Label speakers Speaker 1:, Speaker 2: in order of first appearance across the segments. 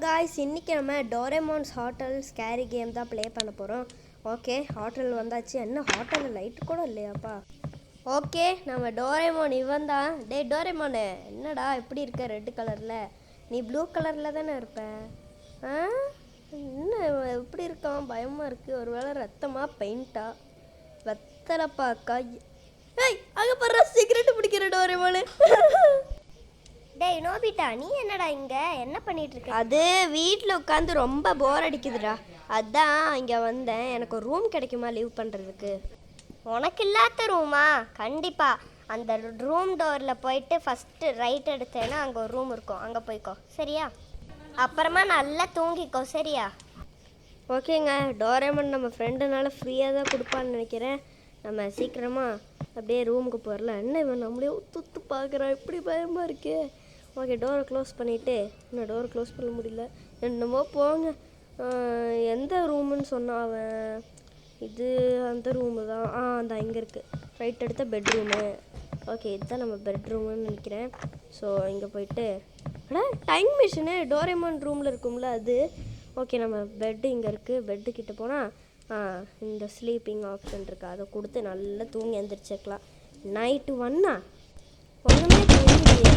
Speaker 1: Guys, இன்றைக்கி நம்ம டோரேமான்ஸ் hotel scary game தான் ப்ளே பண்ண போகிறோம். ஓகே, ஹோட்டல் வந்தாச்சு. என்ன ஹோட்டலில் லைட்டு கூட இல்லையாப்பா? ஓகே, நம்ம டோரேமான் இவன் தான். டே டோரேமானு, என்னடா இப்படி இருக்க ரெட் கலரில்? நீ ப்ளூ கலரில் தானே இருப்ப? என்ன இப்படி இருக்கான்? பயமாக இருக்குது. ஒரு வேளை ரத்தமாக பெயிண்டா வெத்தலைப்பா கை. ஏய், அங்கே போடுற சிகரெட்டு பிடிக்கிற டோரேமானு.
Speaker 2: டேய் நோபிட்டா, நீ என்னடா இங்கே என்ன பண்ணிட்டு இருக்க?
Speaker 1: அது வீட்டில் உட்காந்து ரொம்ப போர் அடிக்குதுடா, அதான் இங்கே வந்தேன். எனக்கு ஒரு ரூம் கிடைக்குமா லீவ் பண்ணுறதுக்கு?
Speaker 2: உனக்கு இல்லாத ரூமா? கண்டிப்பாக. அந்த ரூம் டோரில் போயிட்டு ஃபஸ்ட்டு ரைட் எடுத்தேன்னா அங்கே ஒரு ரூம் இருக்கும், அங்கே போய்க்கோ சரியா? அப்புறமா நல்லா தூங்கிக்கோ சரியா?
Speaker 1: ஓகேங்க, டோரேமான் நம்ம ஃப்ரெண்டுனால ஃப்ரீயாக தான் கொடுப்பான்னு நினைக்கிறேன். நம்ம சீக்கிரமாக அப்படியே ரூமுக்கு போயிடலாம். என்ன இவன் நம்மளே துத்து பார்க்குறான், இப்படி பயமாக இருக்கே. ஓகே, டோரை க்ளோஸ் பண்ணிவிட்டு, இன்னும் டோரை க்ளோஸ் பண்ண முடியல. என்னமோ போங்க. எந்த ரூமுன்னு சொன்னான் அவன்? இது அந்த ரூமு தான். அந்த இங்கே இருக்குது. ரைட் எடுத்த பெட்ரூமு. ஓகே, இதுதான் நம்ம பெட்ரூமுன்னு நினைக்கிறேன். ஸோ இங்கே போயிட்டு டைம் மிஷினு டோரேமான் ரூமில் இருக்கும்ல அது. ஓகே, நம்ம பெட்டு இங்கே இருக்குது. பெட்டுக்கிட்ட போனால் இந்த ஸ்லீப்பிங் ஆப்ஷன் இருக்குது, அதை கொடுத்து நல்லா தூங்கி எழுந்திரிச்சிக்கலாம். நைட்டு ஒன்றா ஒன்றுமே தெரியலையே.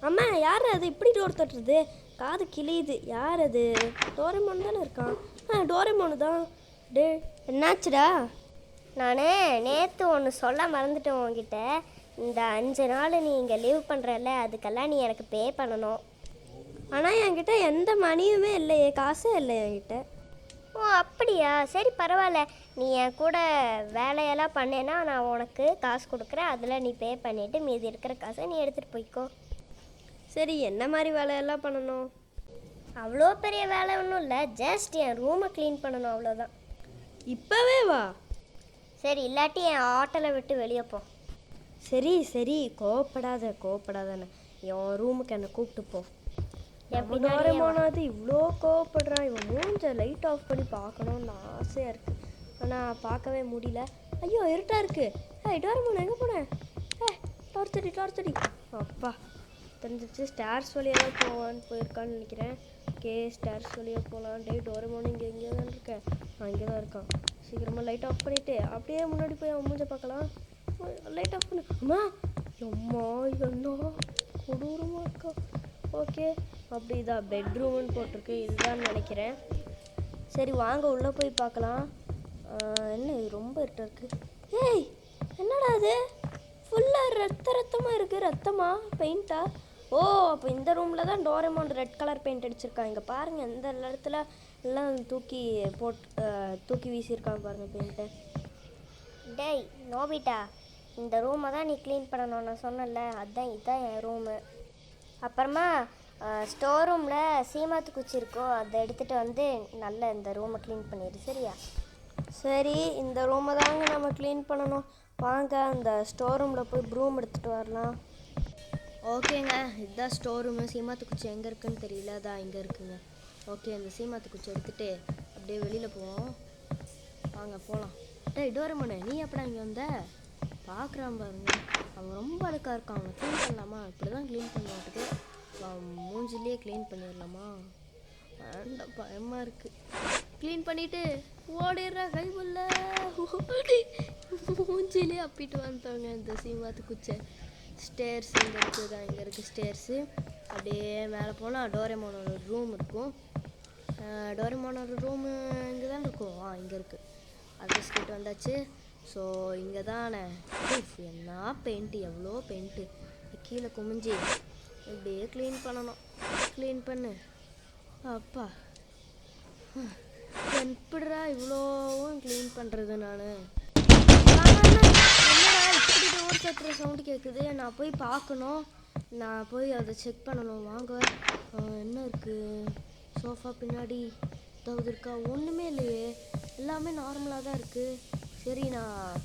Speaker 1: அம்மா, யார் அது இப்படி டோர் தட்டுறது? காது கிளியுது. யார் அது? டோரேமான் தானே இருக்கான். டோரேமானு தான். டே, என்னாச்சுடா?
Speaker 2: நான் நேற்று ஒன்று சொல்ல மறந்துட்டேன் உங்ககிட்ட. இந்த 5 நாள் நீ இங்கே லீவ் பண்ணுறல, அதுக்கெல்லாம் நீ எனக்கு பே பண்ணணும்.
Speaker 1: ஆனால் என்கிட்ட எந்த மணியுமே இல்லையே, காசே இல்லை என்கிட்ட.
Speaker 2: ஓ அப்படியா? சரி பரவாயில்ல. நீ என் கூட வேலையெல்லாம் பண்ணேன்னா நான் உனக்கு காசு கொடுக்குறேன். அதில் நீ பே பண்ணிவிட்டு மீதி இருக்கிற காசை நீ எடுத்துகிட்டு போய்க்கோ.
Speaker 1: சரி, என்ன மாதிரி வேலையெல்லாம் பண்ணணும்?
Speaker 2: அவ்வளோ பெரிய வேலை ஒன்றும் இல்லை, ஜஸ்ட் என் ரூமை க்ளீன் பண்ணணும், அவ்வளோதான்.
Speaker 1: இப்போவே வா.
Speaker 2: சரி, இல்லாட்டி என் ஹோட்டலை விட்டு வெளியே போ.
Speaker 1: சரி சரி, கோவப்படாதானே. என் ரூமுக்கு என்னை கூப்பிட்டு போ. டோரேமானாவது இவ்வளோ கோவப்படுறான். இவன் மூஞ்ச லைட் ஆஃப் பண்ணி பார்க்கணுன்னு ஆசையாக இருக்குது, ஆனால் பார்க்கவே முடியல. ஐயோ, இருட்டா இருக்கு. டோரேமான் எங்கே போனேன்? டார்ச் தடி. அப்பா, தெரிஞ்சிச்சு. ஸ்டார்ஸ் வழியாக தான் போவான்னு போயிருக்கான்னு நினைக்கிறேன். ஓகே, ஸ்டார்ஸ் வழியாக போகலாம். டோரேமான் இங்கே தான் இருக்கேன். இங்கே தான் இருக்கான். சீக்கிரமாக லைட் ஆஃப் பண்ணிவிட்டு அப்படியே முன்னாடி போய் அவன் மூஞ்ச பார்க்கலாம். லைட் ஆஃப் பண்ணு. அம்மா என்ன கொடூரமாக இருக்கா. ஓகே, அப்படி இதான் பெட்ரூம்னு போட்டிருக்கு, இதுதான் நினைக்கிறேன். சரி வாங்க உள்ளே போய் பார்க்கலாம். என்ன இது ரொம்ப இருட்டாக இருக்குது? ஏய், என்னடா அது? ஃபுல்லாக ரத்தமாக இருக்குது. ரத்தமா பெயிண்டா? ஓ, அப்போ இந்த ரூமில் தான் டோரேமான் ரெட் கலர் பெயிண்ட் அடிச்சிருக்காங்க. இங்கே பாருங்கள், எந்த இடத்துல எல்லாம் தூக்கி வீசியிருக்காங்க பாருங்கள் பெயிண்ட்டை.
Speaker 2: டேய் நோபிட்டா, இந்த ரூமை தான் நீ க்ளீன் பண்ணணும் நான் சொன்னல, இதுதான் என் ரூமு. அப்புறமா ஸ்டோர் ரூமில் சீமாத்து குச்சி இருக்கோ, அதை எடுத்துகிட்டு வந்து நல்ல இந்த ரூமை க்ளீன் பண்ணிடு சரியா?
Speaker 1: சரி, இந்த ரூமை தாங்க நம்ம க்ளீன் பண்ணணும். வாங்க அந்த ஸ்டோர் ரூமில் போய் ப்ரூம் எடுத்துகிட்டு வரலாம். ஓகேங்க, இதுதான் ஸ்டோர் ரூமு. சீமாத்து குச்சி எங்கே இருக்குன்னு தெரியல, அதான் இங்கே இருக்குங்க. ஓகே, அந்த சீமாத்து குச்சி எடுத்துகிட்டு அப்படியே வெளியில் போவோம். வாங்க போகலாம். டேய் டோரேமானு, நீ எப்படா இங்கே வந்த? பார்க்குறான் பாருங்க, அவன் ரொம்ப அழுக்காக இருக்கான். அவனை க்ளீன் பண்ணலாமா? இப்படி தான் க்ளீன் பண்ணுவாட்டுக்கு. மூஞ்சிலே க்ளீன் பண்ணிடலாமா? வேண்டாம், பயமாக இருக்குது. க்ளீன் பண்ணிவிட்டு ஓடிடுற கைவுள்ள மூஞ்சிலே அப்பிட்டு வந்துட்டாங்க இந்த சீமாத்து குச்சை. ஸ்டேர்ஸ் இங்கே இருக்குது, இங்கே இருக்குது ஸ்டேர்ஸு. அப்படியே மேலே போனால் டோரேமானோட ரூம் இருக்கும். டோரேமானோட ரூமு இங்கே தான் இருக்கும். இங்கே இருக்குது. அட்ரஸ் கிட்ட வந்தாச்சு. ஸோ இங்கே தானே. என்ன பெயிண்ட்டு, எவ்வளோ பெயிண்ட்டு. கீழே குமிஞ்சி இப்படியே க்ளீன் பண்ணணும். க்ளீன் பண்ணு. அப்பா, எப்படிடா இவ்வளோவும் க்ளீன் பண்ணுறது நான்? இப்படி டோர் தட்டுற சவுண்டு கேட்குது. நான் போய் பார்க்கணும். நான் போய் அதை செக் பண்ணணும். வாங்க. என்ன இருக்குது? சோஃபா பின்னாடி ஏதாவது இருக்கா? ஒன்றுமே இல்லையே, எல்லாமே நார்மலாக தான் இருக்குது. சரி, நான்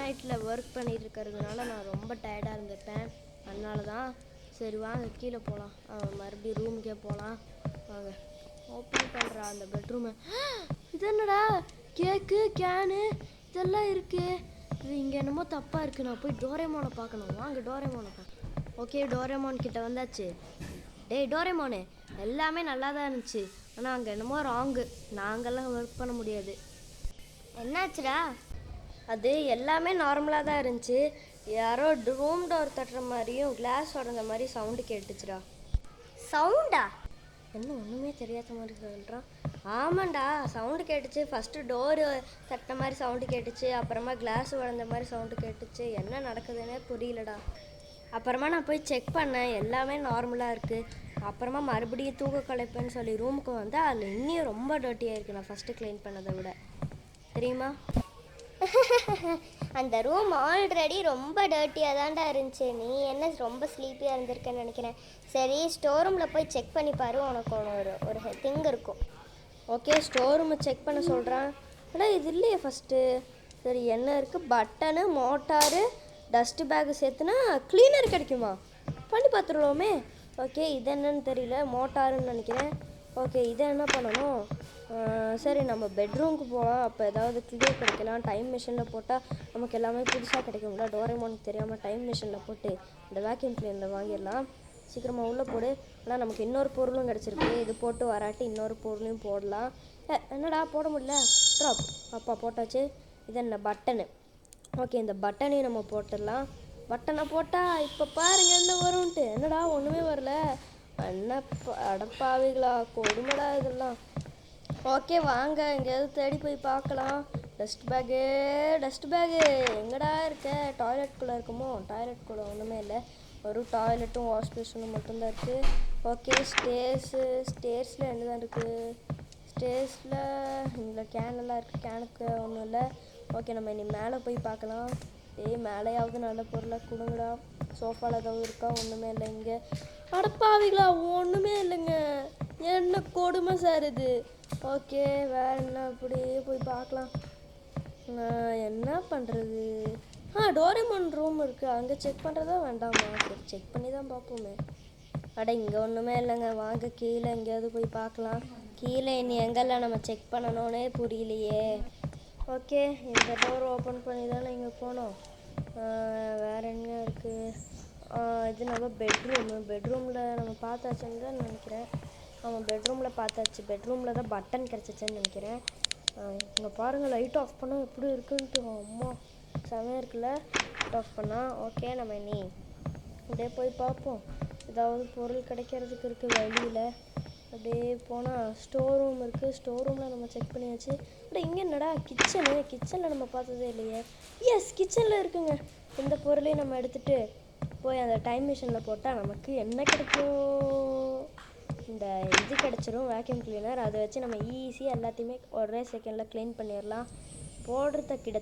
Speaker 1: நைட்டில் ஒர்க் பண்ணிட்டு இருக்கிறதுனால நான் ரொம்ப டயர்டாக இருந்திருப்பேன், அதனால தான். சரி வாங்க கீழே போகலாம். மறுபடியும் ரூமுக்கே போகலாம். வாங்க. ஓப்பன் பண்ணுறா அந்த பெட்ரூமை. இது என்னடா, கேக்கு கேனு இதெல்லாம் இருக்குது. இது இங்கே என்னமோ தப்பாக இருக்குது. நான் போய் டோரேமானை பார்க்கணும். வாங்க டோரேமானை பார்க்க. ஓகே, டோரேமான் கிட்ட வந்தாச்சு. டேய் டோரேமோனு, எல்லாமே நல்லா தான் இருந்துச்சு. ஆனால் அங்கே என்னமோ ராங்கு. நாங்கள்லாம் ஒர்க் பண்ண முடியாது.
Speaker 2: என்னாச்சுடா?
Speaker 1: அது எல்லாமே நார்மலாக தான் இருந்துச்சு. யாரோ ரூம் டோர் தட்டுற மாதிரியும் கிளாஸ் உடஞ்ச மாதிரி சவுண்டு கேட்டுச்சுடா.
Speaker 2: சவுண்டா?
Speaker 1: என்ன ஒன்றுமே தெரியாத மாதிரி சொல்கிறான். ஆமாண்டா, சவுண்டு கேட்டுச்சு. ஃபஸ்ட்டு டோரு தட்டின மாதிரி சவுண்டு கேட்டுச்சு, அப்புறமா கிளாஸ் உடஞ்ச மாதிரி சவுண்டு கேட்டுச்சு. என்ன நடக்குதுன்னே புரியலடா. அப்புறமா நான் போய் செக் பண்ணேன், எல்லாமே நார்மலாக இருக்குது. அப்புறமா மறுபடியும் தூக்க கலைப்பேன்னு சொல்லி ரூமுக்கு வந்தால் அதில் இன்னும் ரொம்ப டர்ட்டியாக இருக்குது நான் ஃபஸ்ட்டு க்ளீன் பண்ணதை விட. தெரியுமா?
Speaker 2: அந்த ரூம் ஆல்ரெடி ரொம்ப டர்ட்டியாக தான்டா இருந்துச்சு. நீ என்ன ரொம்ப ஸ்லீப்பியாக இருந்திருக்கேன்னு நினைக்கிறேன். சரி, ஸ்டோர் ரூமில் போய் செக் பண்ணி பாரு, உனக்கு ஒரு திங் இருக்கும்.
Speaker 1: ஓகே, ஸ்டோர் ரூமை செக் பண்ண சொல்கிறேன். ஆனால் இது இல்லையே ஃபஸ்ட்டு. சரி, என்ன இருக்குது? பட்டனு, மோட்டாரு, டஸ்ட்டு பேக்கு சேர்த்துனா க்ளீனர் கிடைக்குமா? பண்ணி பார்த்துருவோமே. ஓகே, இது என்னன்னு தெரியல, மோட்டாருன்னு நினைக்கிறேன். ஓகே, இதை என்ன பண்ணணும்? சரி, நம்ம பெட்ரூமுக்கு போகலாம். அப்போ ஏதாவது கிளியர் கிடைக்கலாம். டைம் மிஷினில் போட்டால் நமக்கு எல்லாமே புதுசாக கிடைக்கும்ல. டோரேமோனுக்கு தெரியாமல் டைம் மிஷினில் போட்டு இந்த வேக்யூம் கிளீனர் வாங்கிடலாம். சீக்கிரமாக உள்ளே போடு. ஆனால் நமக்கு இன்னொரு பொருளும் கிடச்சிருக்கு. இது போட்டு வராட்டி இன்னொரு பொருளையும் போடலாம். என்னடா போட முடியல? ட்ராப். அப்பா போட்டாச்சு. இது என்ன? பட்டனு. ஓகே, இந்த பட்டனையும் நம்ம போட்டுடலாம். பட்டனை போட்டால் இப்போ பாருங்க என்ன வரும்ன்ட்டு. என்னடா ஒன்றுமே வரல? என்ன அடப்பாவிகளா, கொடுமைடா இதெல்லாம். ஓகே, வாங்க எங்கேயாவது தேடி போய் பார்க்கலாம். டஸ்ட் பேகு எங்கடா இருக்க? டாய்லெட்குள்ளே இருக்குமோ? டாய்லெட்குள்ளே ஒன்றுமே இல்லை, ஒரு டாய்லெட்டும் வாஷ் பேஷனும் மட்டும்தான் இருக்குது. ஓகே, ஸ்டேர்ஸில் என்ன தான் இருக்குது? ஸ்டேர்ஸில் இந்த கேனெல்லாம் இருக்குது. கேனுக்கு ஒன்றும் இல்லை. ஓகே, நம்ம இனி மேலே போய் பார்க்கலாம். மேலேயாவது நல்ல பொருளை கொடுங்கடா. சோஃபாவில் ஏதாவது இருக்கா? ஒன்றுமே இல்லை இங்கே. அடப்பாவிங்களா, ஒன்றுமே இல்லைங்க. என்ன கொடுமை சார் இது. ஓகே, வேறு என்ன? அப்படியே போய் பார்க்கலாம். என்ன பண்ணுறது? டோரேமோன் ரூம் இருக்குது, அங்கே செக் பண்ணுறதா வேண்டாமா? சரி, செக் பண்ணி தான் பார்ப்போமே. இங்கே ஒன்றுமே இல்லைங்க. வாங்க கீழே எங்கேயாவது போய் பார்க்கலாம். கீழே இனி எங்கெல்லாம் நம்ம செக் பண்ணணுன்னே புரியலையே. ஓகே, இந்த டோர் ஓப்பன் பண்ணி தானே இங்கே போனோம். வேறு என்ன இருக்குது? இது நம்ம பெட்ரூமில் நம்ம பார்த்தாச்சுன்னு தான் நினைக்கிறேன். ஆமாம், பெட்ரூமில் பார்த்தாச்சு. பெட்ரூமில் தான் பட்டன் கிடச்சிச்சின்னு நினைக்கிறேன். இங்கே பாருங்கள், லைட் ஆஃப் பண்ணால் எப்படி இருக்குன்ட்டு. அம்மா செமையாக இருக்குல்ல லைட் ஆஃப் பண்ணால். ஓகே, நம்ம இனி அப்படியே போய் பார்ப்போம். ஏதாவது பொருள் கிடைக்கிறதுக்கு இருக்குது வழியில். அப்படியே போனால் ஸ்டோர் ரூம் இருக்குது. ஸ்டோர் ரூமில் நம்ம செக் பண்ணியாச்சு. அப்படியே இங்கே என்னடா? கிச்சனில் நம்ம பார்த்ததே இல்லையே. எஸ், கிச்சனில் இருக்குங்க. இந்த பொருளையும் நம்ம எடுத்துகிட்டு போய் அந்த டைம் மிஷினில் போட்டால் நமக்கு என்ன கிடைக்கும்? இந்த இது கிடச்சிரும், வேக்யூம் கிளீனர். அதை வச்சு நம்ம ஈஸியாக எல்லாத்தையுமே ஒரே செகண்டில் க்ளீன் பண்ணிடலாம். போடுற தக்கிட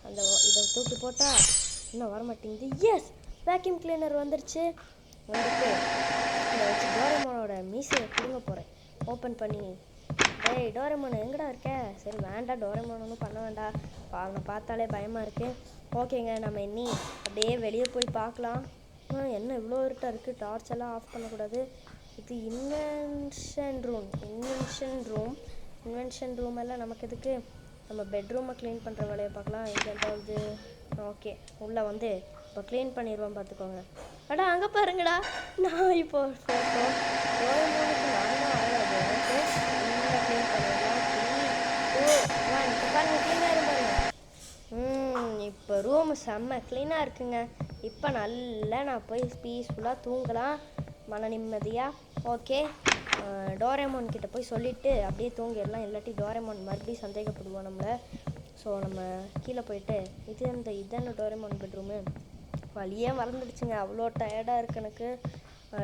Speaker 1: அந்த இதை தூக்கி போட்டால் இன்னும் வரமாட்டேங்குது. எஸ், வேக்யூம் கிளீனர் வந்துருச்சு. வந்துட்டு இதை வச்சு டோரேமோனோட மீசையை பிடுங்க போகிறேன் ஓப்பன் பண்ணி. டேய் டோரேமோன், எங்கடா இருக்க? சரி வேண்டாம், டோரேமோன் ஒன்றும் பண்ண வேண்டாம். அவனை பார்த்தாலே பயமாக இருக்குது. ஓகேங்க, நம்ம இன்னி அப்படியே வெளியே போய் பார்க்கலாம். என்ன இவ்வளோ இருட்டாக இருக்குது? டார்ச் எல்லாம் ஆஃப் பண்ணக்கூடாது. இது இன்வென்ஷன் ரூம் எல்லாம் நமக்கு எதுக்கு? நம்ம பெட்ரூமை க்ளீன் பண்ணுற வேலையை பார்க்கலாம். இங்கே ஏதாவது ஓகே, உள்ளே வந்து இப்போ க்ளீன் பண்ணிடுவோம், பார்த்துக்கோங்க. அங்கே பாருங்கடா, நான் இப்போ டோரேமோனுக்கு நான் தான் ஆகாது. ஓகே, உள்ளே க்ளீன் பண்ணிடலாம். 3, 2, 1 இப்போ பாருங்கள், க்ளீனாக இருப்பாங்க. இப்போ ரூம் செம்ம க்ளீனாக இருக்குங்க. இப்போ நல்லா நான் போய் பீஸ்ஃபுல்லாக தூங்கலாம், மன நிம்மதியாக. ஓகே, டோரேமோன் கிட்ட போய் சொல்லிவிட்டு அப்படியே தூங்கிடலாம். இல்லாட்டி டோரேமோன் மறுபடியும் சந்தேகப்படுவோம் நம்மளை. ஸோ நம்ம கீழே போயிட்டு இதான டோரேமோன் பெட்ரூமு. வழியே மறந்துடுச்சுங்க, அவ்வளோ டயர்டாக இருக்குது எனக்கு.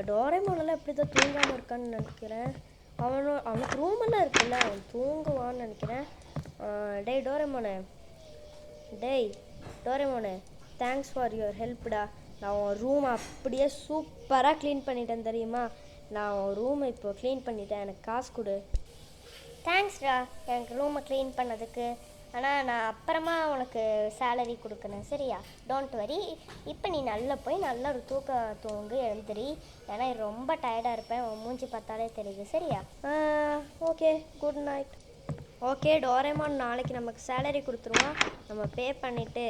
Speaker 1: டோரேமோனெல்லாம் எப்படி தான் தூங்காமல் இருக்கான்னு நினைக்கிறேன். அவனுக்கு ரூமெல்லாம் இருக்குல்ல, அவன் தூங்குவான்னு நினைக்கிறேன். டேய் டோரேமோனு தேங்க்ஸ் ஃபார் யுவர் ஹெல்ப்டா. நான் உன் ரூம் அப்படியே சூப்பராக க்ளீன் பண்ணிட்டேன் தெரியுமா? நான் உன் ரூமை இப்போ க்ளீன் பண்ணிட்டேன், எனக்கு காசு கொடு.
Speaker 2: தேங்க்ஸ்டா எனக்கு ரூமை க்ளீன் பண்ணதுக்கு. ஆனால் நான் அப்புறமா உனக்கு சேலரி கொடுக்குறேன், சரியா? Don't worry. இப்போ நீ நல்லா போய் நல்லா ஒரு தூங்கு, எழுந்திரி. ஏன்னா ரொம்ப டயர்டாக இருப்பேன், உன் மூஞ்சி பார்த்தாலே தெரியுது, சரியா?
Speaker 1: Okay, good night. Okay, Doraemon நாளைக்கு நமக்கு சேலரி கொடுத்துருவான். நம்ம பே பண்ணிவிட்டு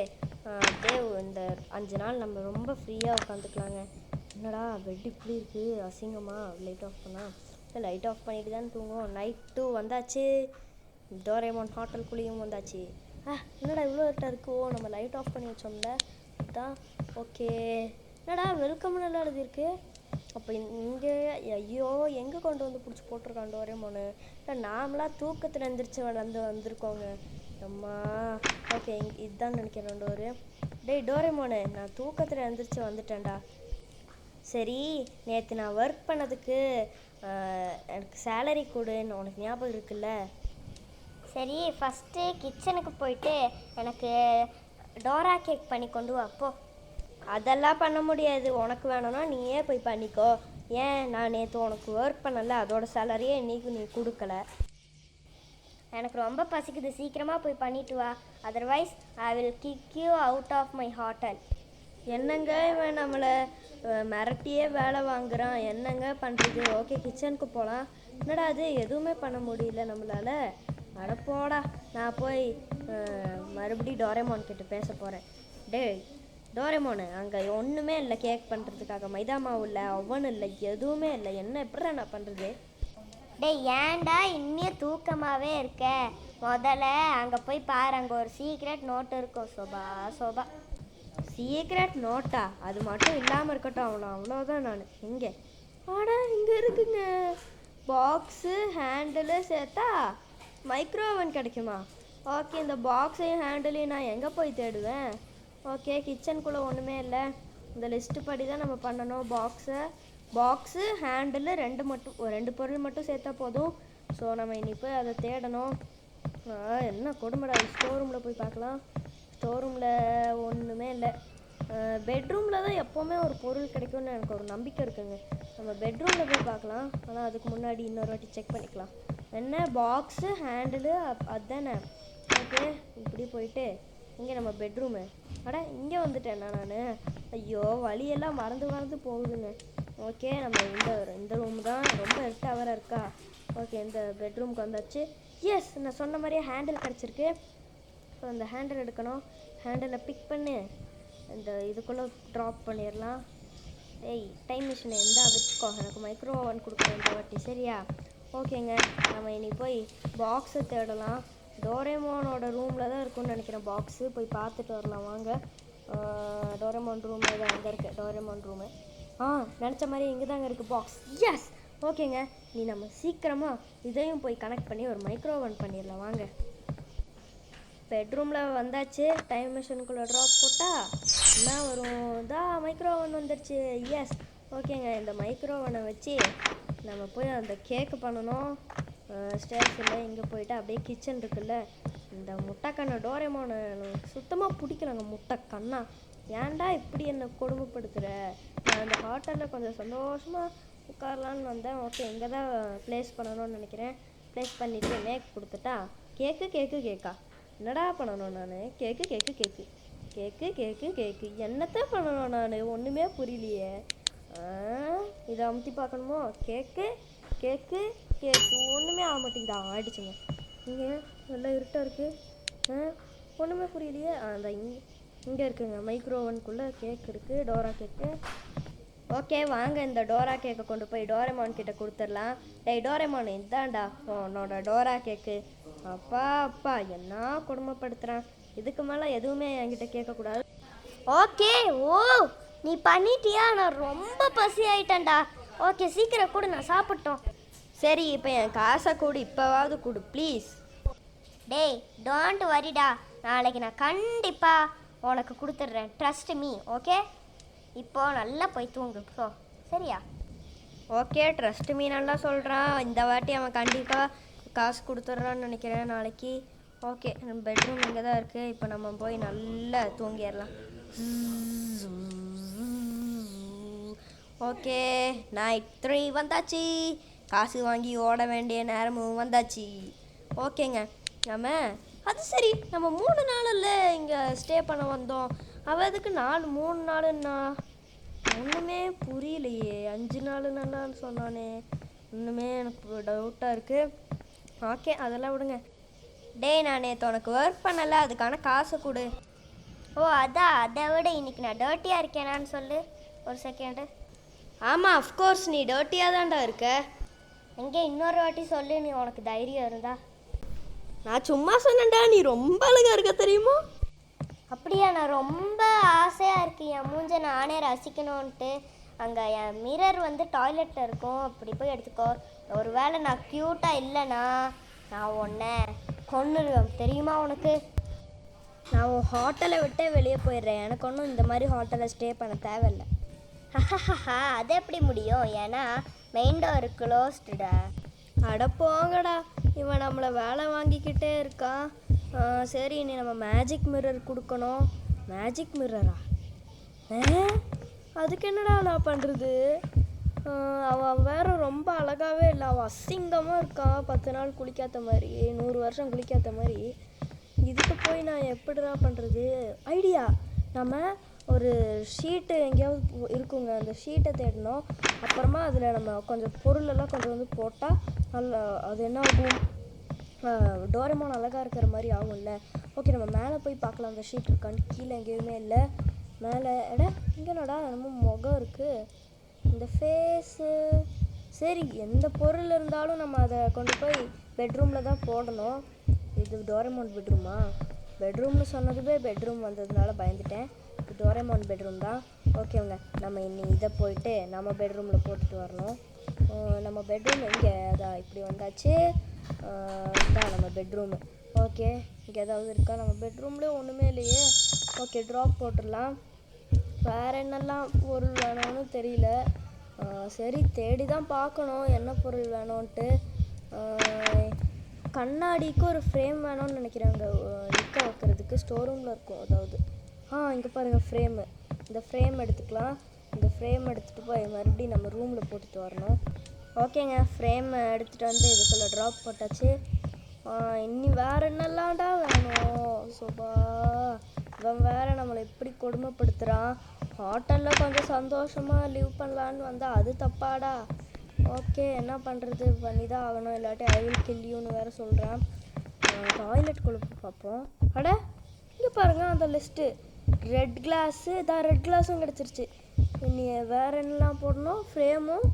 Speaker 1: அப்படியே இந்த 5 நாள் நம்ம ரொம்ப ஃப்ரீயாக உட்காந்துக்கலாங்க. என்னடா பெட் இப்படி இருக்குது அசிங்கமா லைட் ஆஃப் பண்ணா லைட் ஆஃப் பண்ணிட்டு தான் தூங்குவோம். நைட்டு வந்தாச்சு. டோரேமான் ஹோட்டலுக்குள்ளேயும் வந்தாச்சு. என்னடா இவ்வளோ இருட்டாக இருக்கு. ஓ நம்ம லைட் ஆஃப் பண்ணி வச்சோம்ல அதுதான். ஓகே என்னடா வெல்கம்னு எல்லாம் எழுதியிருக்கு. அப்போ இங்கே ஐயோ எங்கே கொண்டு வந்து பிடிச்சி போட்டிருக்கான் டோரேமானு. இல்லை நாமளாக தூக்கத்தில் எந்திரிச்சு வந்திருக்கோங்க அம்மா. ஓகே இதுதான் நினைக்கிறேன் டோரு. டேய் டோரேமானு நான் தூக்கத்தில் எந்திரிச்சு வந்துட்டேன்டா. சரி நேற்று நான் ஒர்க் பண்ணதுக்கு எனக்கு சேலரி கொடுன்னு உனக்கு ஞாபகம் இருக்குல்ல.
Speaker 2: சரி ஃபஸ்ட்டு கிச்சனுக்கு போயிட்டு எனக்கு டோரா கேக் பண்ணி கொண்டு வாப்போ.
Speaker 1: அதெல்லாம் பண்ண முடியாது. உனக்கு வேணும்னா நீயே போய் பண்ணிக்கோ. ஏன் நான் நேற்று உனக்கு ஒர்க் பண்ணல அதோட சேலரியே இன்றைக்கி நீ கொடுக்கல.
Speaker 2: எனக்கு ரொம்ப பசிக்குது, சீக்கிரமாக போய் பண்ணிட்டு வா. Otherwise I will kick you out of my hotel.
Speaker 1: என்னங்க இவன் நம்மளை மிரட்டியே வேலை வாங்குறான். என்னங்க பண்ணுறது. ஓகே கிச்சனுக்கு போகலாம். என்னடா அது எதுவுமே பண்ண முடியல நம்மளால். அடப்போடா நான் போய் மறுபடியும் டோரேமான் கிட்ட பேச போகிறேன். டேய் டோரேமானு அங்கே ஒன்றுமே இல்லை கேக் பண்ணுறதுக்காக. மைதா மாவு இல்லை, அவன் இல்லை, எதுவுமே இல்லை. என்ன எப்படி நான் பண்ணுறது.
Speaker 2: டேய் ஏன்டா இன்னும் தூக்கமாகவே இருக்க. முதல்ல அங்கே போய் பாரு, அங்கே ஒரு சீக்ரெட் நோட்டு இருக்கும். Sofa
Speaker 1: secret NOTA? அது மட்டும் இல்லாமல் இருக்கட்டும். அவ்வளோதான் நான் இங்கே இங்கே இருக்குங்க. பாக்ஸு ஹேண்டிலு சேர்த்தா மைக்ரோவன் கிடைக்குமா? ஓகே இந்த பாக்ஸையும் ஹேண்டிலையும் நான் எங்கே போய் தேடுவேன். ஓகே கிச்சனுக்குள்ளே ஒன்றுமே இல்லை. இந்த லிஸ்ட்டு படி தான் நம்ம பண்ணணும். பாக்ஸு ஹேண்டிலு ரெண்டு பொருள் மட்டும் சேர்த்தா போதும். ஸோ நம்ம இனி போய் அதை தேடணும். என்ன கொடுமைடா. ஸ்டோர் ரூமில் போய் பார்க்கலாம். ஸ்டோர் ரூமில் ஒன்றுமே இல்லை. பெட்ரூமில் தான் எப்போவுமே ஒரு பொருள் கிடைக்கும்னு எனக்கு ஒரு நம்பிக்கை இருக்குங்க. நம்ம பெட்ரூமில் போய் பார்க்கலாம். ஆனால் அதுக்கு முன்னாடி இன்னொரு வாட்டி செக் பண்ணிக்கலாம். என்ன பாக்ஸு ஹேண்டிலு அதுதானே. ஓகே இப்படி போயிட்டு இங்கே நம்ம பெட்ரூமு. இங்கே வந்துட்டேன்னா நான். ஐயோ வழியெல்லாம் மறந்து போகுதுங்க. ஓகே நம்ம இந்த ரூம் தான். ரொம்ப இருட்டாக வேறு இருக்கா. ஓகே இந்த பெட்ரூமுக்கு வந்தாச்சு. எஸ் நான் சொன்ன மாதிரியே ஹேண்டில் கிடச்சிருக்கு. ஸோ அந்த ஹேண்டில் எடுக்கணும். ஹேண்டிலை பிக் பண்ணு இந்த இதுக்குள்ளே ட்ராப் பண்ணிடலாம். டைம் மிஷினை வச்சுக்கோ. எனக்கு மைக்ரோ ஓவன் கொடுக்குறேன் இந்த வாட்டி சரியா. ஓகேங்க நம்ம இனி போய் பாக்ஸை தேடலாம். டோரேமானோட ரூமில் தான் இருக்கும்னு நினைக்கிறேன் பாக்ஸு. போய் பார்த்துட்டு வரலாம் வாங்க. டோரேமான் ரூம் தான் அங்கே இருக்குது. டோரேமான் ரூமு நினச்ச மாதிரி இங்கே தாங்க இருக்குது பாக்ஸ். எஸ் ஓகேங்க நீ நம்ம சீக்கிரமாக இதையும் போய் கனெக்ட் பண்ணி ஒரு மைக்ரோ ஓவன் பண்ணிடலாம் வாங்க. பெட்ரூமில் வந்தாச்சு. டைம் மிஷினுக்குள்ளே ட்ராப் போட்டால் என்ன வரும். மைக்ரோ ஓவன் வந்துடுச்சு. எஸ் ஓகேங்க இந்த மைக்ரோ ஓவனை வச்சு நம்ம போய் அந்த கேக்கு பண்ணணும். ஸ்டேர்ஸில் இங்கே போயிட்டு அப்படியே கிச்சன் இருக்குல்ல. இந்த முட்டைக்கண்ணை டோரேமானை சுத்தமாக பிடிக்கலங்க. முட்டைக்கண்ணா ஏன்டா இப்படி என்னை கொடுமைப்படுத்துகிற. நான் அந்த ஹோட்டலில் கொஞ்சம் சந்தோஷமாக உட்காரலான்னு வந்தேன். ஓகே இங்கே தான் ப்ளேஸ் பண்ணணும்னு நினைக்கிறேன். ப்ளேஸ் பண்ணிவிட்டு மேக் கொடுத்துட்டா கேக்கா என்னடா பண்ணணும் நான். கேக்கு என்னத்தான் பண்ணணும் நான். ஒன்றுமே புரியலையே. இதை அமுத்தி பார்க்கணுமோ. கேக்கு ஒன்றுமே ஆக மாட்டேங்குதா. ஆயிடுச்சுங்க. இங்கே நல்லா இருட்டாக இருக்குது. ஒன்றுமே புரியலையே. அந்த இங்கே இருக்குங்க மைக்ரோ ஓவனுக்குள்ளே கேக் இருக்குது. டோரா கேக்கு. ஓகே வாங்க இந்த டோரா கேக்கை கொண்டு போய் டோரேமான் கிட்ட கொடுத்துடலாம். டோரேமான் இதான்டா உன்னோட டோரா கேக்கு. அப்பா என்ன கொடுமைப்படுத்துகிறான். இதுக்கு மேலே எதுவுமே என்கிட்ட கேட்கக்கூடாது.
Speaker 2: ஓகே நீ பண்ணிட்டியா. நான் ரொம்ப பசி ஆயிட்டேன்டா. ஓகே சீக்கிரம் கொடு நான் சாப்பிட்டோம்.
Speaker 1: சரி இப்போ என் காசை கொடு. இப்போவாவது கொடு ப்ளீஸ்.
Speaker 2: டேய் டோன்ட் வரிடா. நாளைக்கு நான் கண்டிப்பாக உனக்கு கொடுத்துட்றேன். Trust me. ஓகே இப்போது நல்லா போய் தூங்கு. சரியா.
Speaker 1: ஓகே ட்ரஸ்ட் மீ நல்லா சொல்கிறான். இந்த வாட்டி அவன் கண்டிப்பாக காசு கொடுத்துட்றான்னு நினைக்கிறேன் நாளைக்கு. ஓகே நம்ம பெட்ரூம் இங்கே தான் இருக்குது. இப்போ நம்ம போய் நல்லா தூங்கிடலாம். ஓகே நைட் 3 வந்தாச்சு. காசு வாங்கி ஓட வேண்டிய நேரமும் வந்தாச்சு. ஓகேங்க நம்ம அது சரி நம்ம 3 நாளில் இங்கே ஸ்டே பண்ண வந்தோம். அவள் அதுக்கு 3 நாளுன்னா ஒன்றுமே புரியலையே. 5 நாள் நல்லான்னு சொன்னானே. இன்னுமே எனக்கு டவுட்டாக இருக்குது. ஓகே அதெல்லாம் விடுங்க. நான் நேற்று உனக்கு ஒர்க் பண்ணலை அதுக்கான காசை கொடு.
Speaker 2: அதை விட இன்னைக்கு நான் டர்ட்டியாக இருக்கேனான்னு சொல்லு. ஒரு செகண்டு.
Speaker 1: ஆமாம் அஃப்கோர்ஸ் நீ டர்ட்டியாக தான்டா இருக்க.
Speaker 2: எங்கே இன்னொரு வாட்டி சொல்லு, நீ உனக்கு தைரியம் இருந்தா.
Speaker 1: நான் சும்மா சொன்னேன்டா, நீ ரொம்ப அழகாக இருக்க தெரியுமா?
Speaker 2: அப்படியா? நான் ரொம்ப ஆசையாக இருக்கு என் மூஞ்ச நானே ரசிக்கணும்ன்ட்டு. அங்கே என் மிரர் வந்து டாய்லெட்டில் இருக்கும், அப்படி போய் எடுத்துக்கோ. ஒரு வேளை நான் க்யூட்டாக இல்லைனா நான் உன்னை கொன்னுருவேன் தெரியுமா உனக்கு?
Speaker 1: நான் உன் ஹோட்டலை விட்டே வெளியே போயிடுறேன். எனக்கு ஒன்றும் இந்த மாதிரி ஹோட்டலில் ஸ்டே பண்ண தேவையில்லை.
Speaker 2: அது எப்படி முடியும்? ஏன்னா மெயின் டோர் க்ளோஸ்டுடா.
Speaker 1: அட போங்கடா, இவன் நம்மளை வேலை வாங்கிக்கிட்டே இருக்கான். சரி, இனி நம்ம மேஜிக் மிரர் கொடுக்கணும். மேஜிக் மிரரா? அதுக்கு என்னடா நான் பண்ணுறது? அவன் வேற ரொம்ப அழகாகவே இல்லை, அவன் அசிங்கமாக இருக்கான். 10 நாள் குளிக்காத மாதிரி, 100 வருஷம் குளிக்காத மாதிரி. இதுக்கு போய் நான் எப்படிடா பண்ணுறது? ஐடியா, நம்ம ஒரு ஷீட்டு எங்கேயாவது இருக்குங்க, அந்த ஷீட்டை தேடணும். அப்புறமா அதில் நம்ம கொஞ்சம் பொருளெல்லாம் கொஞ்சம் வந்து போட்டால் நல்லா அது என்ன ஆகும், டோரேமான் அழகாக இருக்கிற மாதிரி ஆகும்ல. ஓகே, நம்ம மேலே போய் பார்க்கலாம் அந்த ஷீட் இருக்கான்னு. கீழே எங்கேயுமே இல்லை. மேலே இங்கேனடா நம்ம முகம் இருக்குது, இந்த ஃபேஸு. சரி, எந்த பொருள் இருந்தாலும் நம்ம அதை கொண்டு போய் பெட்ரூமில் தான் போடணும். இது டோரேமான் பெட்ரூமா? பெட்ரூம்னு சொன்னதுவே பெட்ரூம் வந்ததுனால பயந்துட்டேன். இது டோரேமான் பெட்ரூம் தான். ஓகேங்க, நம்ம இன்னி இதை போயிட்டு நம்ம பெட்ரூமில் போட்டுட்டு வரணும். நம்ம பெட்ரூம் எங்கே? அதான் இப்படி வந்தாச்சு. இதான் நம்ம பெட்ரூமு. ஓகே, இங்கே ஏதாவது இருக்கா? நம்ம பெட்ரூம்லேயே ஒன்றுமே இல்லையே. ஓகே, ட்ராப் போட்டுடலாம். வேறு என்னெல்லாம் பொருள் வேணும்னு தெரியல. சரி, தேடி தான் பார்க்கணும் என்ன பொருள் வேணும்ன்ட்டு. கண்ணாடிக்கு ஒரு ஃப்ரேம் வேணும்னு நினைக்கிறாங்க, நிற்க வைக்கிறதுக்கு. ஸ்டோர் ரூமில் இருக்கும். அதாவது இங்கே பாருங்கள் ஃப்ரேமு. இந்த ஃப்ரேம் எடுத்துக்கலாம். இந்த ஃப்ரேம் எடுத்துகிட்டு போய் மறுபடியும் நம்ம ரூமில் போட்டுட்டு வரணும். ஓகேங்க, ஃப்ரேம் எடுத்துகிட்டு வந்து இதுக்குள்ளே ட்ராப் போட்டாச்சு. இன்னி வேறு என்னெல்லாம்டா வேணும்? சோபா, இவன் வேறு நம்மளை எப்படி கொடுமைப்படுத்துகிறான். ஹோட்டலில் கொஞ்சம் சந்தோஷமாக லீவ் பண்ணலான்னு வந்தால் அது தப்பாடா. ஓகே, என்ன பண்ணுறது, பண்ணி தான் ஆகணும், இல்லாட்டி ஐ வில் கில் யூன்னு வேறு சொல்கிறேன். டாய்லெட் கொழுப்பு பார்ப்போம். அட, இங்கே பாருங்கள் அந்த லிஸ்ட்டு. ரெட் கிளாஸு, இதான் ரெட் கிளாஸும் கிடச்சிருச்சு. இனி வேறு என்னெல்லாம் போடணும்? ஃப்ரேமும்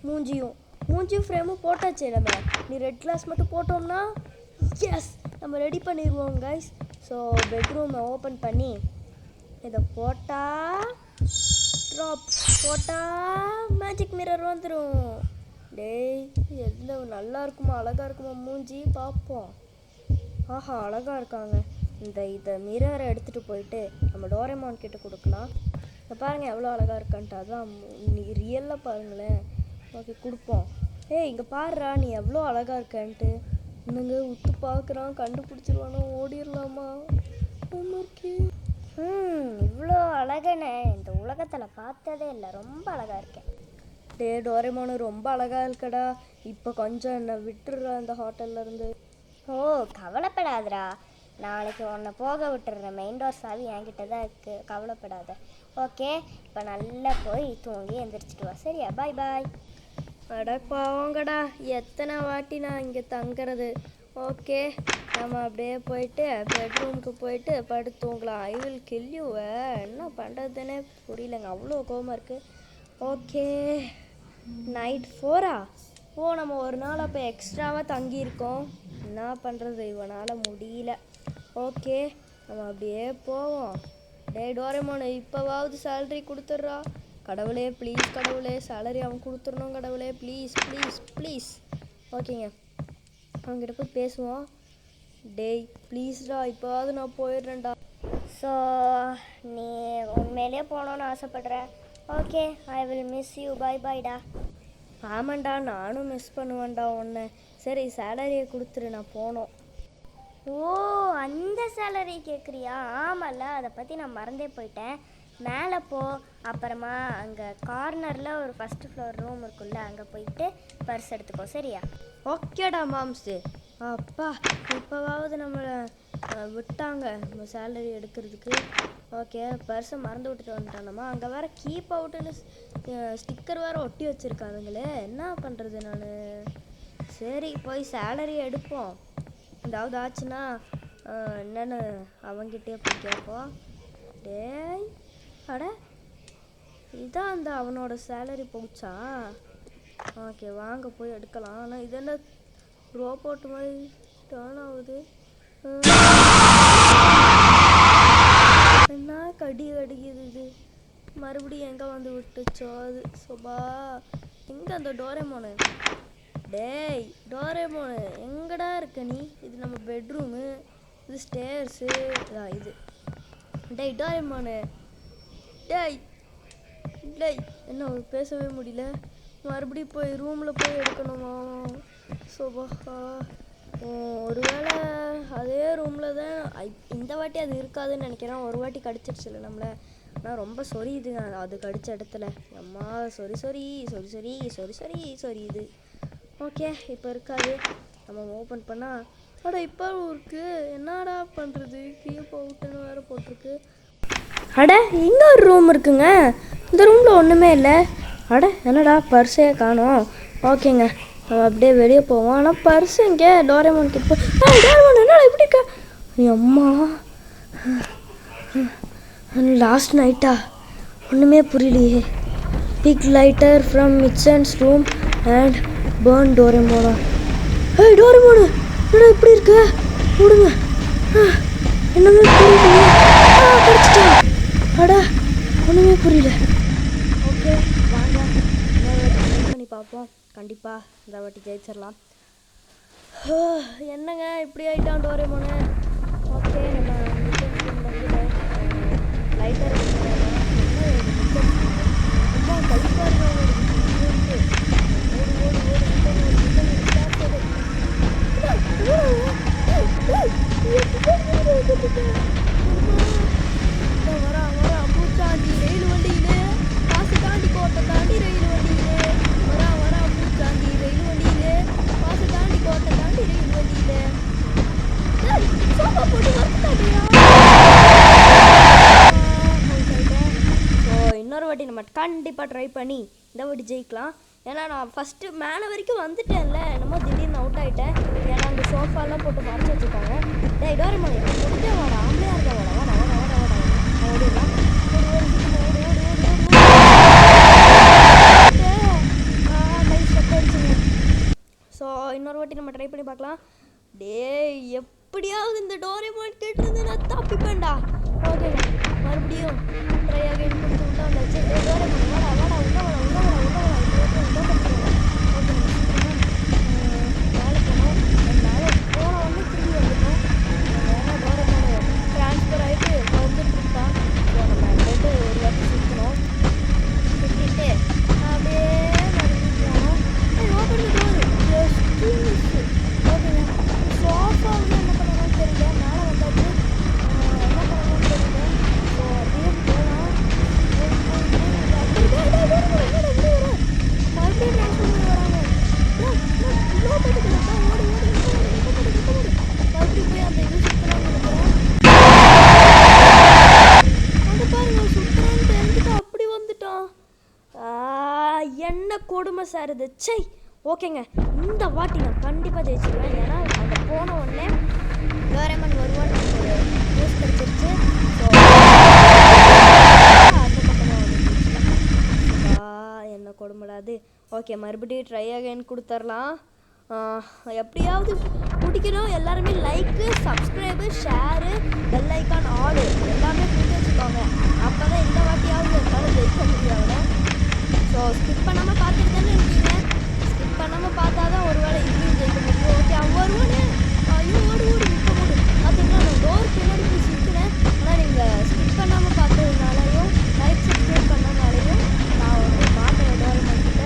Speaker 1: மூஞ்சியும் ஃப்ரேமும் போட்டாச்சு நம்ம. நீ ரெட் கிளாஸ் மட்டும் போட்டோம்னா எஸ், நம்ம ரெடி பண்ணிடுவோம் கைஸ். ஸோ பெட்ரூமை ஓப்பன் பண்ணி இதை போட்டால் ட்ராப் போட்டால் மேஜிக் மிரர் வந்துடும். டேய், எதில் நல்லா இருக்குமா அழகாக இருக்குமா மூஞ்சி பார்ப்போம். ஆஹா, அழகாக இருக்காங்க. இதை மிரரை எடுத்துகிட்டு போயிட்டு நம்ம டோரேமான் கிட்ட கொடுக்கலாம். இதை பாருங்கள் எவ்வளோ அழகாக இருக்கான்ட்டு. அதான் ரியலாக பாருங்களேன். ஓகே, கொடுப்போம். இங்கே பாருடா, நீ எவ்வளோ அழகாக இருக்கன்ட்டு. இன்னுங்க உத்து பார்க்குறான், கண்டுபிடிச்சிருவானோ, ஓடிடலாமா?
Speaker 2: இவ்வளோ அழகனே இந்த உலகத்தில் பார்த்ததே இல்லை, ரொம்ப அழகாக இருக்கேன்.
Speaker 1: டே டோரேமானு ரொம்ப அழகாக இருக்கடா. இப்போ கொஞ்சம் என்னை விட்டுடுறா இந்த ஹோட்டல்லேருந்து.
Speaker 2: ஓ, கவலைப்படாதடா, நாளைக்கு உன்னை போக விட்டுறேன். மெயின் டோர் சாவி என்கிட்ட தான் இருக்குது, கவலைப்படாத. ஓகே, இப்போ நல்லா போய் தூங்கி எந்திரிச்சிட்டு வா, சரியா? பாய் பாய்.
Speaker 1: அட பாவங்கடா, எத்தனை வாட்டி நான் இங்கே தங்குறது. ஓகே, நம்ம அப்படியே போயிட்டு பெட்ரூமுக்கு போயிட்டு படுத்து தூங்கலாம். I will kill you. என்ன பண்ணுறதுன்னே புரியலங்க, அவ்வளோ கோவமாக இருக்குது. ஓகே, நைட் 4ஆ? நம்ம ஒரு நாள் அப்போ எக்ஸ்ட்ராவாக தங்கியிருக்கோம். என்ன பண்ணுறது, இவனால் முடியல. ஓகே, நம்ம அப்படியே போவோம். டே டோரேமான், இப்போவாவது சேலரி கொடுத்துட்றா கடவுளே, ப்ளீஸ் கடவுளே, சேலரி அவன் கொடுத்துடணும் கடவுளே, ப்ளீஸ் ப்ளீஸ் ப்ளீஸ். ஓகேங்க, அவங்ககிட்ட போய் பேசுவோம். டேய் ப்ளீஸ்டா, இப்போவாவது நான் போயிடுறேன்டா.
Speaker 2: ஸோ நீ உண்மையிலே போகணுன்னு ஆசைப்படுறேன். Okay, I will miss you. Bye பாய்டா.
Speaker 1: ஆமாண்டா, நானும் மிஸ் பண்ணுவேன்டா உன்னை. சரி, சேலரியை கொடுத்துரு, நான் போனோம்.
Speaker 2: ஓ, அந்த சேலரி கேட்குறியா? ஆமாம்ல, அதை பற்றி நான் மறந்தே போயிட்டேன். மேலே போ, அப்புறமா அங்கே கார்னரில் ஒரு ஃபஸ்ட்டு ஃப்ளோர் ரூம் இருக்குல்ல, அங்கே போயிட்டு பர்ஸ் எடுத்துக்கோ, சரியா?
Speaker 1: ஓகேடா மாம்ஸு. அப்பா, இப்போவாவது நம்மளை விட்டாங்க நம்ம சேலரி எடுக்கிறதுக்கு. ஓகே, பர்ஸை மறந்து விட்டுட்டு வந்துட்டானம்மா. அங்கே வேறு கீப் அவுட்டுன்னு ஸ்டிக்கர் வேறு ஒட்டி வச்சுருக்கானுங்களே, என்ன பண்ணுறது நான்? சரி, போய் சேலரி எடுப்போம். ஏதாவது ஆச்சுன்னா என்னென்னு அவங்ககிட்டே போய் கேட்போம். டேய், அட இதான் அந்த அவனோட சேலரி போச்சா? ஓகே வாங்க போய் எடுக்கலாம். ஆனால் இது என்ன ரோபோட் மாதிரி டேர்ன் ஆகுது? என்ன கடி அடிக்குது இது? மறுபடியும் எங்கே வந்து விட்டுச்சோ அது? சோபா எங்கே அந்த டோரேமோனு? டேய் டோரேமோனு எங்கடா இருக்க நீ? இது நம்ம பெட்ரூமு, இது ஸ்டேர்ஸு, இது. டேய் டோரேமோனு, டேய் டேய் என்ன பேசவே முடியல. மறுபடியும் போய் ரூமில் போய் எடுக்கணுமா? சோபா ஒருவேளை அதே ரூமில் தான் இந்த வாட்டி அது இருக்காதுன்னு நினைக்கிறேன். ஒரு வாட்டி கடிச்சிருச்சுல நம்மளை. ஆனால் ரொம்ப சொரியுதுங்க அது கடிச்ச இடத்துல. அம்மா சொரி இது. ஓகே இப்போ இருக்காது. நம்ம ஓப்பன் பண்ணால் அட இப்போ இருக்குது. என்னடா பண்ணுறது? கீழே போட்டுன்னு வேறு போட்டிருக்கு. அட இங்கே ஒரு ரூம் இருக்குங்க. இந்த ரூமில் ஒன்றுமே இல்லை. அட என்னடா பர்ஸே காணோம். ஓகேங்க நம்ம அப்படியே வெளியே போவோம். ஆனால் பர்ஸ் இங்கே டோரேமோன் கிட்ட டோரேமோன் என்னடா இப்படி இருக்கா? அம்மா லாஸ்ட் நைட்டா? ஒன்றுமே புரியலையே. Pick lighter from Mitchen's room and burn டோரேமோனா? ஏய் டோரேமோனு என்னடா இப்படி இருக்கு? விடுங்க. என்னமே புரியலையே. படிச்சிட்டா. அட ஒன்றுமே புரியல. ஓகே வாங்க ட்ரை பண்ணி பார்ப்போம். கண்டிப்பாக இந்த வாட்டி ஜெயிச்சிடலாம். என்னங்க இப்படி ஆகிட்டான் டோரேமோனு? ஓகே நம்ம லைட்டர் ரொம்ப கழிப்பாக வரா பூச்சாண்டி ரயில் வண்டியிலே காசு தாண்டி கோட்டை தாண்டி ரயில் வண்டியிலே வரா பூச்சாண்டி ரயில் வண்டியிலே காசு தாண்டி கோட்டை தாண்டி ரயில் வண்டியிலே போட்டு வரட்டாடியா. ஸோ இன்னொரு வாட்டி நம்ம கண்டிப்பாக ட்ரை பண்ணி இந்த வாட்டி ஜெயிக்கலாம். ஏன்னா நான் ஃபஸ்ட்டு மேலே வரைக்கும் வந்துட்டேன்ல. என்னமோ திடீர்னு அவுட் ஆகிட்டேன். ஏன்னா அங்கே சோஃபாலாம் போட்டு மறைச்சி வச்சுருக்காங்க. டேய் டோரேமோன் முடிஞ்சே வாடா, ஆம்பளையாக இருக்கா வாடா ஓடிடலாம். ஸோ இன்னொரு வாட்டி நம்ம ட்ரை பண்ணி பார்க்கலாம். டேய் எப்படியாவது இந்த டோரேமோன் கேட்டு நான் தப்பிப்பேன்டா. ஓகேங்க மறுபடியும் ட்ரை அகைன் கொடுத்து விட்டா வந்தாச்சு. டோரேமோன் வாடா உள்ள மேலே போனோம். மேலே போன உடனே திரும்பி வந்துட்டோம். ஏன்னா டோரேமோன் ட்ரான்ஸ்ஃபர் ஆகிட்டு வந்துட்டு இருக்கான். ஸோ நம்ம போட்டு ஒரு வாட்டி சுற்றணும். சுற்றிட்டு அப்படியே மறுபடியும் போனோம். ஓப்பன் டோர் ஓகேங்க. சோஃபா வந்து என்ன பண்ணணும்னு தெரியல. மேலே வந்தாச்சு. என்ன பண்ணணும்னு தெரியல. ஸோ அப்படியே போகலாம். மறுபடியும் ட்ரான்ஸ்ஃபர் பண்ணி வராங்க. மறுபடியும் போய் அந்த இது சுற்றுலான்னு நினைக்கிறேன். அது பாருங்க சுற்றுலான்னு தெரிஞ்சுட்டு அப்படி வந்துட்டான். என்ன கொடுமை சார் இது. சை ஓகேங்க இந்த வாட்டி நான் கண்டிப்பாக ஜெயிச்சிடுவேன். ஏன்னா அங்கே போன உடனே டோரேமோன் வருவான்னு ஒரு நியூஸ் கிடச்சிருச்சு. ஸோ அந்த பக்கமாக வந்து என்ன கொடுமைடாது. ஓகே மறுபடியும் ட்ரை அகைன் கொடுத்துர்லாம். எப்படியாவது பிடிக்கணும். எல்லாருமே like subscribe share bell icon all எல்லாமே கொடுத்து வச்சுக்கோங்க. அப்போ தான் இந்த வாட்டியாவது என்னால் ஜெயிக்க முடியாது. ஸோ ஸ்கிப் பண்ணாமல் பார்த்துட்டு தானே இருக்கீங்க. ஸ்கிப் பண்ணாமல் பார்த்தா தான் ஒரு வேளை இதுலேயும் ஜெயிக்க முடியும். ஓகே அவன் வருவானே. ஐயோ ஓடு பார்த்தீங்கன்னா நான் டோர் பின்னாடி போய் சுற்றினேன். ஆனால் நீங்கள் ஸ்கிப் பண்ணாமல் பார்த்ததுனாலையும் லைக் சப்ஸ்கிரைப் பண்ணனாலையும் நான் வந்து மாட்டேன். டோரேமோன் கிட்ட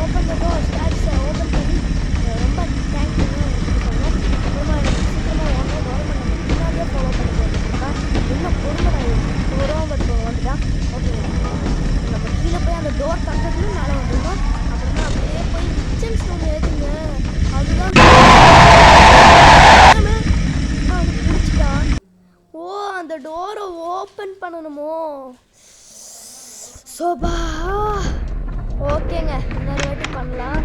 Speaker 1: ஓப்பன் த டோர் ஸ்டார்ட்ஸை ஓப்பன் பண்ணி ரொம்ப தேங்க்யூங்க சொன்னேன். அப்புறமா சீக்கிரமாக ஓடணும். டோரேமோன் நம்ம பின்னாடியே ஃபாலோ பண்ணிட்டு வந்துருக்கான். இன்னும் பொறுமை நான் பட் வந்துட்டான். ஓகேங்க நம்ம கீழே போய் அந்த டோர் பக்கத்துலேயும் மேலே வந்துருக்கோம். அப்புறமா அப்படியே போய் கிச்சன்ஸ் ரூம் ஏற்றுங்க. அதுதான் பிடிச்சிட்டான். ஓ அந்த டோரை ஓப்பன் பண்ணணுமோ? சோபா ஓகேங்க இன்னொரு வாட்டி பண்ணலாம்.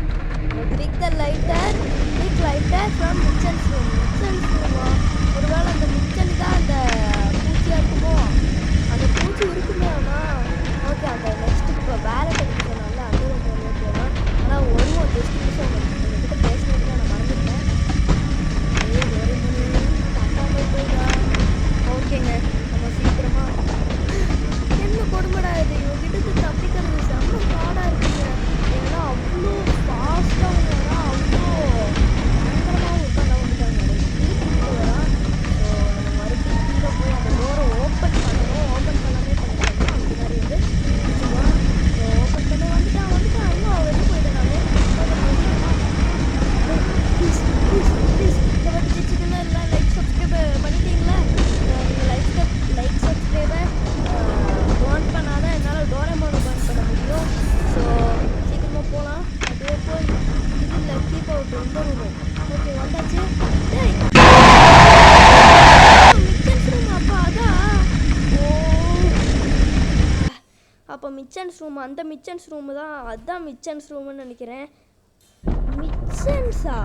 Speaker 1: பிக் லைட்டர் ஃப்ரம் மிச்சன்ஸ் ரூமா? ஒருவேளை அந்த மிச்சன் தான் அந்த பூச்சியாக இருக்குமோ? அந்த பூச்சி இருக்குமே. ஆனால் ஓகே அந்த நெக்ஸ்ட்டு ரூம், அந்த மிச்சன்ஸ் ரூமு தான், அதுதான் மிச்சன்ஸ் ரூம்னு நினைக்கிறேன். மிச்சன்ஸா?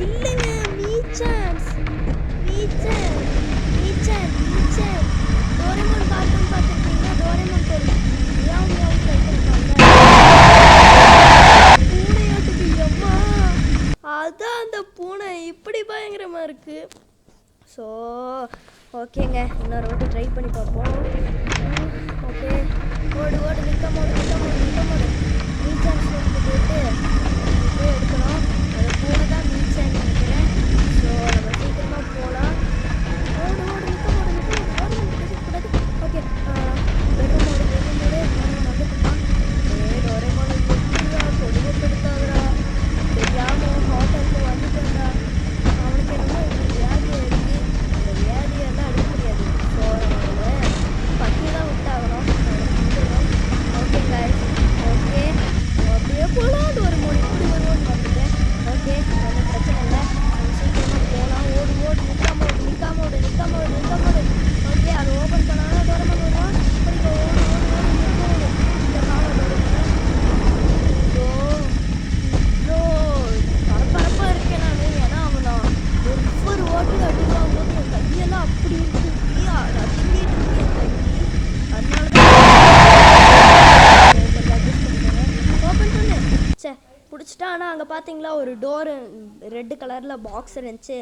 Speaker 1: இல்லைங்க, மீச்சன்ஸ். மீச்சன் மீச்சன் மீச்சன் டோரேமான் கார்ட்டூன் பார்த்துருக்கீங்களா? டோரேமான் ஒரு மியாவ் மியாவ் சொல்லிருப்பாங்க, பூனையாட்டுக்கு. எம்மா, அதான் அந்த பூனை இப்படி பயங்கரமாக இருக்குது. ஸோ ஓகேங்க, இன்னொரு வாட்டி ட்ரை பண்ணி பார்ப்போம். ஓகே, ஓடு ஓடு, நிற்காம ஓடு, நிற்காம ஓடு, நிற்காம ஓடு. மீச்சான்ஸ் ரூமுக்கு போயிட்டு போய் எடுக்கணும். அது பூனை தான் மீச்சான்னு நினைக்கிறேன். ஸோ நம்ம சீக்கிரமாக போகலாம். ஓடு ஓடு, நிற்காம ஓடு, நிற்காம ஓடு, ஓடு கூடாது. ஓகே, பெட்ரூம் ஓடு, பெட்ரூம் ஓடு. வந்துட்டுப்பான். டோரேமான் எப்படிடா கொடுமைப்படுத்தாதடா, தெரியாமல் ஹோட்டலுக்கு வந்துட்டேன்டா. அவனுக்கு என்னமோ இப்படி வியாதியாக இருக்குது, அந்த வியாதியெல்லாம் எடுக்க முடியாது. ஸோ நம்ம பக்கி தான் விட்டாகணும். ஓகே guys, ஓகே அப்படியே போகலாம். ஒரு மொழி இப்படி வருவோன்னு வந்துட்டேன். ஓகே, ஒன்றும் பிரச்சனை இல்லை, நம்ம சீக்கிரமாக போகலாம். ஓடு ஓடு, நிற்காம ஓடு, நிற்காம ஓடு, நிற்காம ஓடு, நிற்காம ஓடு. ஓகே, அதை ஓப்பன் பண்ணாலும் டோரேமான் வருவான். படிக்க ஓடு ஓடு ஓடு, நிற்க ஓடு. இந்த காலம் டோரேமான். ஸோ பரபரப்பாக இருக்கேன் நான். ஏன்னா அவன் ஒவ்வொரு ஓட்டு அடிக்கும் போது என் கையெல்லாம் அப்படி இருக்கு, நடுங்கிட்டு இருக்கு என் கை. அதனால ஓப்பன் பண்ணு. சே, பிடிச்சிட்டா. ஆனால் அங்கே பார்த்தீங்களா ஒரு டோரு ரெட் கலரில் பாக்ஸ் இருந்துச்சு.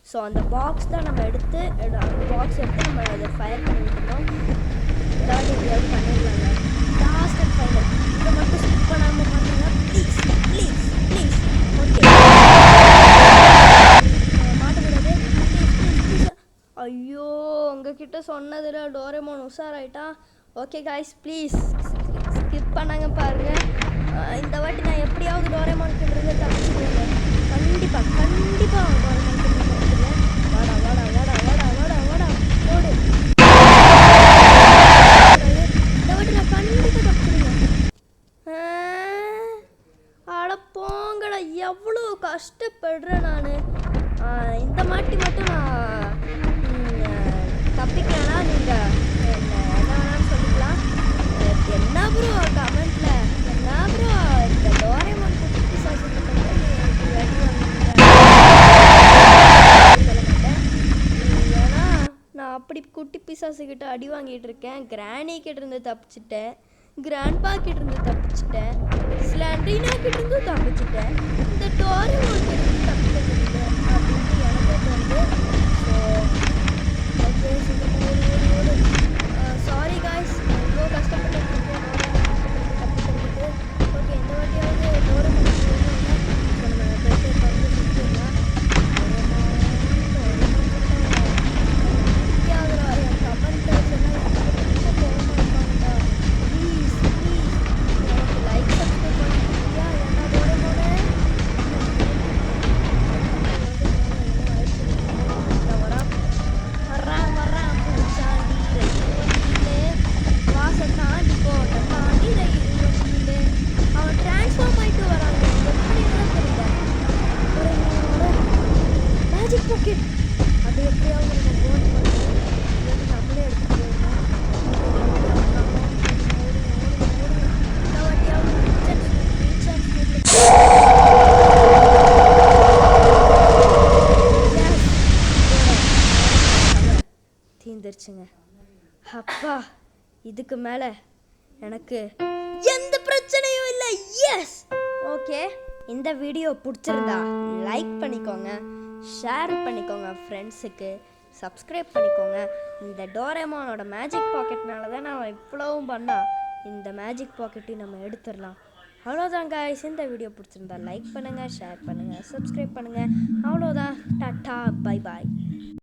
Speaker 1: ஸோ அந்த பாக்ஸ் தான் நம்ம எடுத்து அந்த பாக்ஸ் எடுத்து நம்ம அதை ஃபயர் பண்ணி விட்டுருந்தோம். ஏதாவது எப்படியாவது பண்ணிடலாங்க. லாஸ்ட் அண்ட் ஃபைனல் இதை மட்டும் ஸ்கிப் பண்ணாமல் பண்ணுங்க ப்ளீஸ் ப்ளீஸ் ப்ளீஸ். ஓகே, மாட்டக்கூடாது ப்ளீஸ் ப்ளீஸ் ப்ளீஸ். ஐயோ, உங்ககிட்ட சொன்னதில் டோரேமான் உஷாராயிட்டான். ஓகே காய்ஸ், ப்ளீஸ் ஸ்கிப் பண்ணாங்க பாருங்கள். இந்த வாட்டி நான் எப்படியாவது டோரேமான் கிட்ட தப்பிச்சுடுவேன். கண்டிப்பாக கண்டிப்பாக டோரேமான் கிட்ட தப்பிச்சுடுவேன். வாடா வாடா வாடா வாடா வாடா வாடா ஓடு. இந்த வாட்டி நான் கண்டிப்பாக தப்பிச்சுடுவேன். அட போங்கடா, எவ்வளோ கஷ்டப்படுறேன் நான். இந்த மாட்டி மட்டும் நான் தப்பிக்கலன்னா நீங்கள் என்ன வேணாலும் சொல்லிக்கலாம். என்ன ப்ரோ கமெண்ட்டில், என்ன ப்ரோ இந்த டோரேமான் குட்டி பிசாசு சொல்ல மாட்டேன். ஏன்னா நான் அப்படி குட்டி பிசாசுக்கிட்ட அடி வாங்கிட்டு இருக்கேன். கிராணி கிட்ட இருந்து தப்பிச்சிட்டேன், கிராண்ட்பா கிட்ட இருந்து தப்பிச்சிட்டேன், ஸ்லாண்ட்ரினா கிட்ட இருந்து தப்பிச்சிட்டேன், இந்த டோரேமான் கிட்ட இருந்து தப்பிக்க முடியல அப்படின்ட்டு எனக்கே தோணுது. ஸோ ஓகே, சீக்கிரம் ஓடு. சாரி காய்ஸ், இவ்வளோ கஷ்டப்பட்டு இருக்கேன் தப்பிக்கிறதுக்கு. ஓகே, இந்த வாட்டியாவது டோரேமான் நம்ம பெட்டை திறந்து சுற்றிடலாம். என் கமெண்ட்டர்ஸ் எல்லாம் ரொம்ப கோவமாக இருப்பாங்கடா. ப்ளீஸ் ப்ளீஸ் எனக்கு லைக் சப்ஸ்கிரைப் பண்ணிக்கிறியா? ஏன்னா டோரேமானே வரான் பூச்சாண்டி ரயில் வண்டியில், வாசை தாண்டி கோட்டை தாண்டி ரயில் வண்டியில். அவன் டிரான்ஸ்ஃபார்ம் ஆகிட்டு வராங்க. எப்படி தான் தெரியல. மேஜிக் பாக்கெட் அது எப்படியாவது நம்ம போன் பண்ணணும். இல்லாட்டி நம்மளே எடுத்துகிட்டு போயிடணும். இந்த வாட்டியாவது தீந்துருச்சுங்க. அப்பா, இதுக்கு மேலே எனக்கு எந்த பிரச்சனையும் இல்லை. எஸ். ஓகே, இந்த வீடியோ பிடிச்சிருந்தா லைக் பண்ணிக்கோங்க, ஷேர் பண்ணிக்கோங்க ஃப்ரெண்ட்ஸுக்கு, சப்ஸ்கிரைப் பண்ணிக்கோங்க. இந்த டோரேமானோட மேஜிக் பாக்கெட்னால தான் நான் இவ்வளவும் பண்ணா. இந்த மேஜிக் பாக்கெட்டையும் நம்ம எடுத்துடலாம். அவ்வளோதான் காய்ஸ். இந்த வீடியோ பிடிச்சிருந்தா லைக் பண்ணுங்கள், ஷேர் பண்ணுங்கள், சப்ஸ்கிரைப் பண்ணுங்கள். அவ்வளோதான். Tata, bye bye.